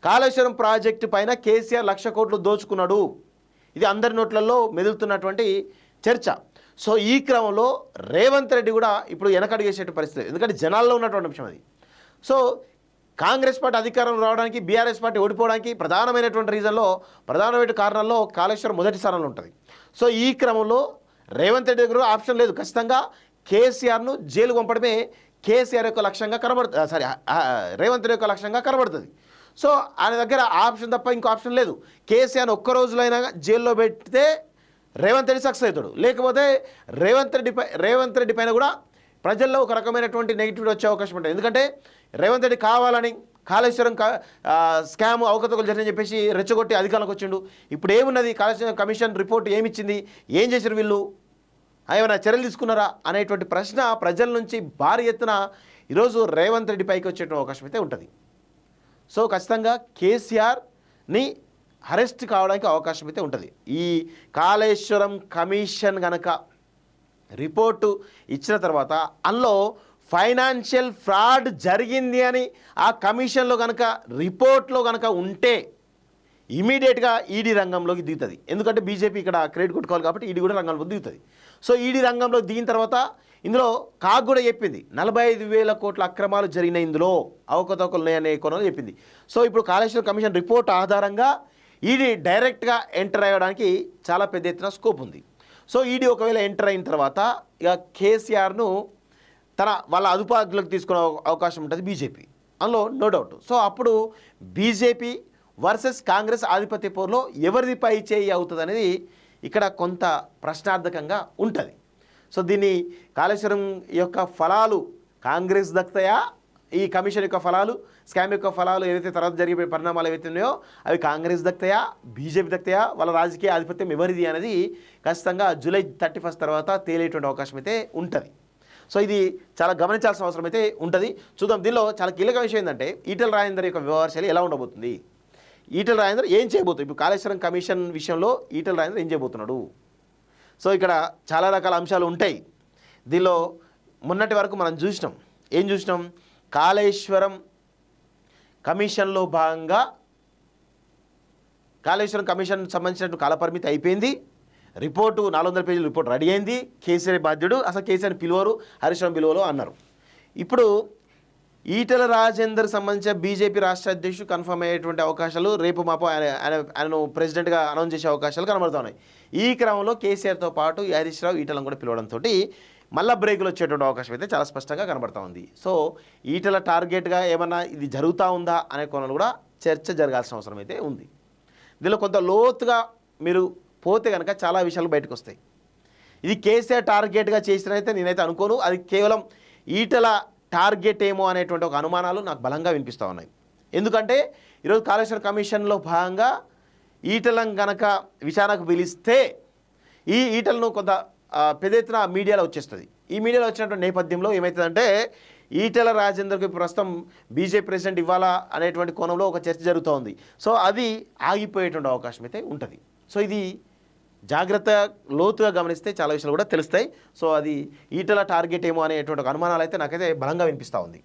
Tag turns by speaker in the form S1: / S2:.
S1: Kaleshwaram project పైన కేసీఆర్ 1,00,000 కోట్లు దోచుకున్నాడు. ఇది అందరి నోట్లలో మెదులుతున్నటువంటి చర్చ. సో ఈ క్రమంలో రేవంత్ రెడ్డి కూడా ఇప్పుడు వెనకడిగేసే పరిస్థితి, ఎందుకంటే జనాల్లో ఉన్నటువంటి అంశం అది. సో కాంగ్రెస్ పార్టీ అధికారంలో రావడానికి, బీఆర్ఎస్ పార్టీ ఓడిపోవడానికి ప్రధానమైన కారణాల్లో కాళేశ్వరం మొదటి స్థానంలో ఉంటుంది. సో ఈ క్రమంలో రేవంత్ రెడ్డి దగ్గర ఆప్షన్ లేదు, ఖచ్చితంగా కేసీఆర్ను జైలు పంపడమే కేసీఆర్ యొక్క లక్ష్యంగా కనబడుతుంది, రేవంత్ రెడ్డి యొక్క లక్ష్యంగా కనబడుతుంది. సో ఆయన దగ్గర ఆప్షన్ తప్ప ఇంకో ఆప్షన్ లేదు. కేసీఆర్ను ఒక్క రోజులైనా జైల్లో పెడితే రేవంత్ రెడ్డి సక్సెస్ అవుతాడు, లేకపోతే రేవంత్ రెడ్డి పైన కూడా ప్రజల్లో ఒక రకమైనటువంటి నెగిటివిటీ వచ్చే అవకాశం ఉంటుంది. ఎందుకంటే రేవంత్ రెడ్డి కావాలని కాళేశ్వరం స్కామ్ అవకతవకలు జరిగిందని చెప్పేసి రెచ్చగొట్టి అధికారంలోకి వచ్చిండు. ఇప్పుడు ఏమున్నది, కాళేశ్వరం కమిషన్ రిపోర్ట్ ఏమిచ్చింది, ఏం చేశారు వీళ్ళు, ఏమైనా చర్యలు తీసుకున్నారా అనేటువంటి ప్రశ్న ప్రజల నుంచి భారీ ఎత్తున ఈరోజు రేవంత్ రెడ్డి పైకి వచ్చే అవకాశం అయితే ఉంటుంది. సో ఖచ్చితంగా కేసీఆర్ని అరెస్ట్ కావడానికి అవకాశం అయితే ఉంటుంది. ఈ కాళేశ్వరం కమిషన్ గనక రిపోర్టు ఇచ్చిన తర్వాత అందులో ఫైనాన్షియల్ ఫ్రాడ్ జరిగింది అని ఆ కమిషన్లో కనుక రిపోర్ట్లో కనుక ఉంటే ఇమీడియట్గా ఈడీ రంగంలోకి దిగుతుంది. ఎందుకంటే బీజేపీ ఇక్కడ క్రెడిట్ కొట్టుకోవాలి కాబట్టి ఈడీ కూడా రంగంలో దిగుతుంది. సో ఈడీ రంగంలో దిగిన తర్వాత ఇందులో కాగ్ కూడా చెప్పింది 45,000 కోట్ల అక్రమాలు జరిగినాయి, ఇందులో అవకతవకలు ఉన్నాయనే కోణంలో చెప్పింది. సో ఇప్పుడు కాళేశ్వరం కమిషన్ రిపోర్ట్ ఆధారంగా ఈడీ డైరెక్ట్గా ఎంటర్ అయ్యడానికి చాలా పెద్ద ఎత్తున స్కోప్ ఉంది. సో ఈడీ ఒకవేళ ఎంటర్ అయిన తర్వాత ఇక కేసీఆర్ను వాళ్ళ అదుపులోకి తీసుకునే అవకాశం ఉంటుంది బీజేపీ, అందులో నో డౌట్. సో అప్పుడు బీజేపీ వర్సెస్ కాంగ్రెస్ ఆధిపత్య పోరులో ఎవరిది పై చేయి అవుతుంది అనేది ఇక్కడ కొంత ప్రశ్నార్థకంగా ఉంటుంది. సో దీన్ని కాళేశ్వరం యొక్క ఫలాలు కాంగ్రెస్ దక్కుతాయా, ఈ కమిషన్ యొక్క ఫలాలు, స్కామ్ యొక్క ఫలాలు ఏవైతే తర్వాత జరిగే పరిణామాలు ఏవైతే ఉన్నాయో అవి కాంగ్రెస్ దక్కుతాయా, బీజేపీ దక్కుతాయా, వాళ్ళ రాజకీయ ఆధిపత్యం ఎవరిది అనేది ఖచ్చితంగా జూలై 31 తర్వాత తేలేటువంటి అవకాశం అయితే ఉంటుంది. సో ఇది చాలా గమనించాల్సిన అవసరం అయితే ఉంటుంది. చూద్దాం. దీనిలో చాలా కీలక విషయం ఏంటంటే ఈటెల రాజేందర్ యొక్క వ్యవహార శైలి ఎలా ఉండబోతుంది, ఈటెల రాజేందర్ ఏం చేయబోతుంది, ఇప్పుడు కాళేశ్వరం కమిషన్ విషయంలో ఈటెల రాజేందర్ ఏం చేయబోతున్నాడు. సో ఇక్కడ చాలా రకాల అంశాలు ఉంటాయి. దీనిలో మొన్నటి వరకు మనం ఏం చూసినాం, కాళేశ్వరం కమిషన్లో భాగంగా కాళేశ్వరం కమిషన్ సంబంధించినట్టు కాలపరిమితి అయిపోయింది, రిపోర్టు 400 పేజీల రిపోర్ట్ రెడీ అయింది, కేసీఆర్ బాధ్యుడు, అసలు కేసీఆర్ పిలువరు, హరీష్ రావు పిలువరు అన్నారు. ఇప్పుడు ఈటెల రాజేందర్ సంబంధించిన బీజేపీ రాష్ట్ర అధ్యక్షుడు కన్ఫర్మ్ అయ్యేటువంటి అవకాశాలు రేపు మాపో ఆయనను ప్రెసిడెంట్గా అనౌన్స్ చేసే అవకాశాలు కనబడుతున్నాయి. ఈ క్రమంలో కేసీఆర్తో పాటు హరీష్ రావు ఈటెలను కూడా పిలవడంతో మళ్ళా బ్రేకులు వచ్చేటువంటి అవకాశం అయితే చాలా స్పష్టంగా కనబడుతూ ఉంది. సో ఈటెల టార్గెట్గా ఏమన్నా ఇది జరుగుతూ ఉందా అనే కోణంలో కూడా చర్చ జరగాల్సిన అవసరం అయితే ఉంది. దీనిలో కొంత లోతుగా మీరు పోతే కనుక చాలా విషయాలు బయటకు వస్తాయి. ఇది కేసీఆర్ టార్గెట్గా చేసినైతే నేనైతే అనుకోను, అది కేవలం ఈటెల టార్గెట్ ఏమో అనేటువంటి ఒక అనుమానాలు నాకు బలంగా వినిపిస్తూ ఉన్నాయి. ఎందుకంటే ఈరోజు కాళేశ్వరం కమిషన్లో భాగంగా ఈటెలను కనుక విచారణకు పిలిస్తే ఈ ఈటెలను కొంత పెద్ద ఎత్తున మీడియాలో వచ్చేస్తుంది. ఈ మీడియాలో వచ్చినటువంటి నేపథ్యంలో ఏమవుతుందంటే ఈటెల రాజేందర్కి ప్రస్తుతం బీజేపీ ప్రెసిడెంట్ ఇవ్వాలా అనేటువంటి కోణంలో ఒక చర్చ జరుగుతూ ఉంది. సో అది ఆగిపోయేటువంటి అవకాశం అయితే ఉంటుంది. సో ఇది జాగ్రత్త లోతుగా గమనిస్తే చాలా విషయాలు కూడా తెలుస్తాయి. సో అది ఈటెల టార్గెట్ ఏమో అనేటువంటి అనుమానాలు అయితే నాకైతే బలంగా వినిపిస్తూ ఉంది.